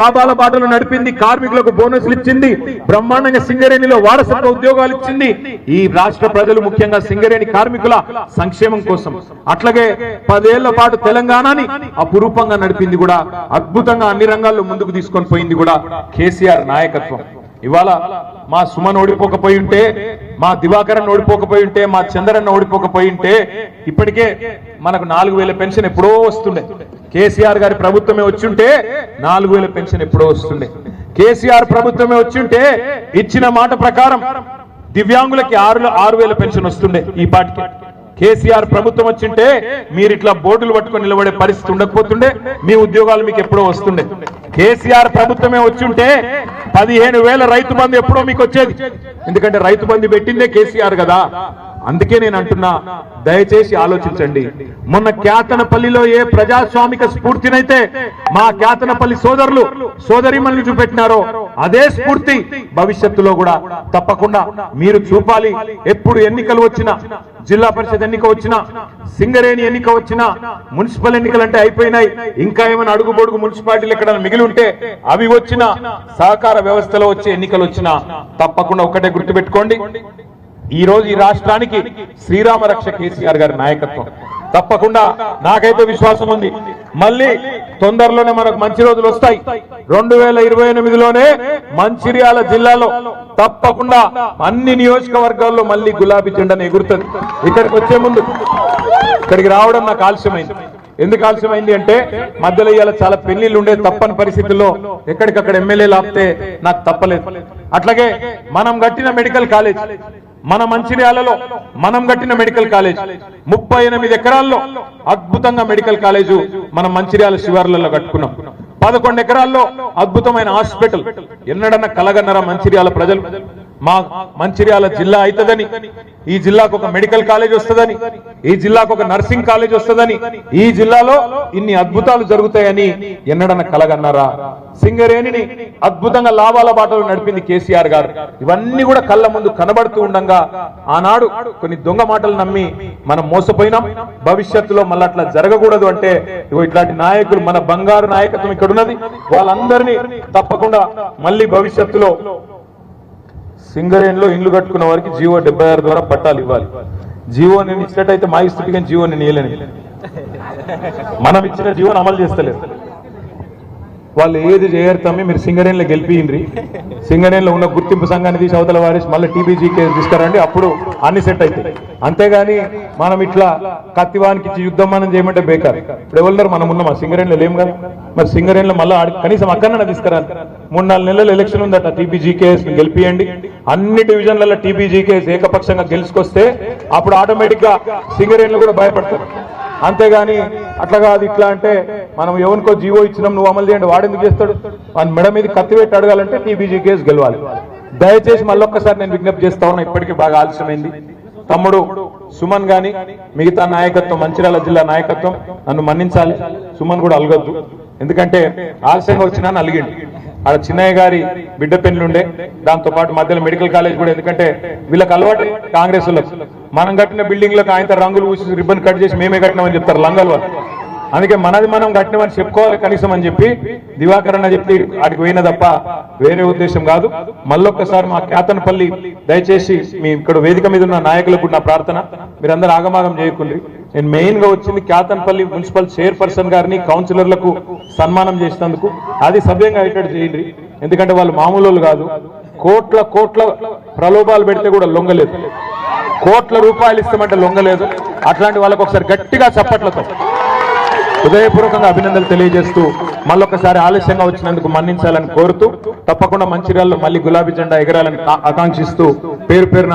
లాభాల బాటలు నడిపింది, కార్మికులకు బోనస్లు ఇచ్చింది, బ్రహ్మాండంగా సింగరేణిలో వారసత్వ ఉద్యోగాలు ఇచ్చింది ఈ రాష్ట్ర ప్రజలు, ముఖ్యంగా సింగరేణి కార్మికుల సంక్షేమం కోసం. అట్లాగే 10 ఏళ్ల పాటు తెలంగాణని అపురూపంగా నడిపింది కూడా, అద్భుతంగా అన్ని రంగాల్లో ముందుకు తీసుకొని పోయింది కూడా కేసీఆర్ నాయకత్వం. ఇవాళ మా సుమన్ ఓడిపోకపోయి ఉంటే, మా దివాకరన్ ఓడిపోకపోయి ఉంటే, మా చంద్రన్న ఓడిపోకపోయి ఉంటే ఇప్పటికే మనకు 4000 పెన్షన్ ఎప్పుడో వస్తుండే. కేసీఆర్ గారి ప్రభుత్వమే వచ్చుంటే 4000 పెన్షన్ ఎప్పుడో వస్తుండే. కేసీఆర్ ప్రభుత్వమే వచ్చుంటే ఇచ్చిన మాట ప్రకారం దివ్యాంగులకి 6000 పెన్షన్ వస్తుండే. ఈ పాటికి కేసీఆర్ ప్రభుత్వం వచ్చింటే మీరు ఇట్లా బోర్డులు పట్టుకొని నిలబడే పరిస్థితి ఉండకపోతుండే, మీ ఉద్యోగాలు మీకు ఎప్పుడో వస్తుండే. కేసీఆర్ ప్రభుత్వమే వచ్చుంటే 15,000 రైతు బంధు ఎప్పుడో మీకు వచ్చేది. ఎందుకంటే రైతు బంధు పెట్టిందే కేసీఆర్ కదా. అందుకే నేను అంటున్నా, దయచేసి ఆలోచించండి. మొన్న క్యాతనపల్లిలో ఏ ప్రజాస్వామిక స్ఫూర్తినైతే మా క్యాతనపల్లి సోదరులు సోదరిమణులు చూపెట్టినారో అదే స్ఫూర్తి భవిష్యత్తులో కూడా తప్పకుండా మీరు చూపాలి. ఎప్పుడు ఎన్నికలు వచ్చినా, జిల్లా పరిషత్ ఎన్నిక వచ్చినా, సింగరేణి ఎన్నిక వచ్చినా, మున్సిపల్ ఎన్నికలు అంటే అయిపోయినాయి, ఇంకా ఏమైనా అడుగుబొడుగు మున్సిపాలిటీలు ఎక్కడ మిగిలి ఉంటే అవి వచ్చినా, సహకార వ్యవస్థలో వచ్చే ఎన్నికలు వచ్చినా తప్పకుండా ఒకటే గుర్తుపెట్టుకోండి, ఈ రోజు ఈ రాష్ట్రానికి శ్రీరామ రక్ష కేసీఆర్ గారి నాయకత్వం. తప్పకుండా నాకైతే విశ్వాసం ఉంది, మళ్ళీ తొందరలోనే మనకు మంచి రోజులు వస్తాయి. 2028లోనే మంచిర్యాల జిల్లాలో తప్పకుండా అన్ని నియోజకవర్గాల్లో మళ్ళీ గులాబీ జెండాను ఎగురుతుంది. ఇక్కడికి వచ్చే ముందు ఇక్కడికి రావడం నాకు ఆలస్యమైంది. ఎందుకు ఆలస్యమైంది అంటే మధ్యలో ఇవాళ చాలా పెళ్లిళ్ళు ఉండే, తప్పని పరిస్థితుల్లో ఎక్కడికక్కడ ఎమ్మెల్యేలు ఆపితే నాకు తప్పలేదు. అట్లాగే మనం కట్టిన మెడికల్ కాలేజ్, మన మంచిర్యాలలో మనం కట్టిన మెడికల్ కాలేజ్ 38 ఎకరాల్లో అద్భుతంగా మెడికల్ కాలేజు మనం మంచిర్యాల శివార్లలో కట్టుకున్నాం. 11 ఎకరాల్లో అద్భుతమైన హాస్పిటల్. ఎన్నడన్నా కలగన్నరా మంచిర్యాల ప్రజలు మా మంచిర్యాల జిల్లా అవుతుందని, ఈ జిల్లాకు ఒక మెడికల్ కాలేజ్ వస్తుందని, ఈ జిల్లాకు ఒక నర్సింగ్ కాలేజ్ వస్తుందని, ఈ జిల్లాలో ఇన్ని అద్భుతాలు జరుగుతాయని ఎన్నడన్నా కలగన్నారా? సింగరేణిని అద్భుతంగా లాభాల బాటలు నడిపింది కేసీఆర్ గారు. ఇవన్నీ కూడా కళ్ళ ముందు కనబడుతూ ఉండగా ఆనాడు కొన్ని దొంగ మాటలు నమ్మి మనం మోసపోయినాం. భవిష్యత్తులో మళ్ళీ అట్లా జరగకూడదు అంటే ఇట్లాంటి నాయకులు, మన బంగారు నాయకత్వం ఇక్కడ ఉన్నది, వాళ్ళందరినీ తప్పకుండా మళ్ళీ భవిష్యత్తులో సింగరేణిలో ఇల్లు కట్టుకున్న వారికి జీవో 76 ద్వారా పట్టాలు ఇవ్వాలి. జీవో నేను ఇచ్చినట్టయితే మా ఇష్టం, కానీ జీవో నేను ఇవ్వలేను. మనం ఇచ్చిన జీవోని అమలు చేస్తలేదు. వాళ్ళు ఏది చేయరు తమ్మి, మీరు సింగరేణిలో గెలిపియండి, సింగరేణిలో ఉన్న గుర్తింపు సంఘాన్ని తీసి అవతల వారేసి మళ్ళీ టీబీజీ కేసు తీసుకురండి, అప్పుడు అన్ని సెట్ అవుతాయి. అంతేగాని మనం ఇట్లా కత్తివానికి ఇచ్చి యుద్ధం మనం చేయమంటే బేకార్. ఇప్పుడు ఎవరున్నారు, మనం ఉన్నామా సింగరేణిలో లేము కదా. మరి సింగరేణిలో మళ్ళీ కనీసం అక్కడన్నా తీసుకురాలి. 3-4 నెలలు ఎలక్షన్ ఉందట, టీబీజీ కేసు గెలిపియండి. అన్ని డివిజన్లలో టీబీజీ కేసు ఏకపక్షంగా గెలుచుకొస్తే అప్పుడు ఆటోమేటిక్ గా సింగరేణిలో కూడా భయపడతారు. అంతేగాని అట్లా కాదు ఇట్లా అంటే మనం ఎవరికో జీవో ఇచ్చినాం నువ్వు అమలు చేయండి, వాడెందుకు చేస్తాడు? వాని మెడ మీద కత్తి పెట్టి అడగాలంటే టీబీజీ కేసు గెలవాలి. దయచేసి మళ్ళొక్కసారి నేను విజ్ఞప్తి చేస్తా ఉన్నా, ఇప్పటికీ బాగా ఆలస్యమైంది. తమ్ముడు సుమన్ గాని మిగతా నాయకత్వం, మంచిర్యాల జిల్లా నాయకత్వం నన్ను మన్నించాలి. సుమన్ కూడా అలగొద్దు, ఎందుకంటే ఆలస్యంగా వచ్చినా అలిగిండు. ఆడ చిన్నయ్య గారి బిడ్డ పెళ్లిండే, దాంతో పాటు మధ్యలో మెడికల్ కాలేజ్ కూడా. ఎందుకంటే వీళ్ళకి అలవాటు కాంగ్రెస్ వాళ్ళకి, మనం కట్టిన బిల్డింగ్లకు ఆయన రంగులు పూసి రిబ్బన్ కట్ చేసి మేమే కట్టినామని చెప్తారు లంగల్ వాళ్ళు. అందుకే మనది మనం కట్టినామని చెప్పుకోవాలి కనీసం అని చెప్పి దివాకరణ చెప్పి ఆడికి పోయిన తప్ప వేరే ఉద్దేశం కాదు. మళ్ళొక్కసారి మా క్యాతనపల్లి దయచేసి మీ ఇక్కడ వేదిక మీద ఉన్న నాయకులకు నా ప్రార్థన, మీరందరూ ఆగమాగం చేయకుండ్రి. నేను మెయిన్ గా వచ్చింది క్యాతనపల్లి మున్సిపల్ చైర్పర్సన్ గారిని, కౌన్సిలర్లకు సన్మానం చేసినందుకు. అది సభ్యంగా అయ్యేటట్టు చేయండి, ఎందుకంటే వాళ్ళు మామూలు కాదు. కోట్ల ప్రలోభాలు పెడితే కూడా లొంగలేదు, కోట్ల రూపాయలు ఇస్తామంటే లొంగలేదు. అట్లాంటి వాళ్ళకు ఒకసారి గట్టిగా చప్పట్లతో హృదయపూర్వకంగా అభినందనలు తెలియజేస్తూ మళ్ళొకసారి ఆలస్యంగా వచ్చినందుకు మన్నించాలని కోరుతూ తప్పకుండా మంచిర్యాలలో మళ్ళీ గులాబీ జెండా ఎగరాలని ఆకాంక్షిస్తూ పేరు పేరున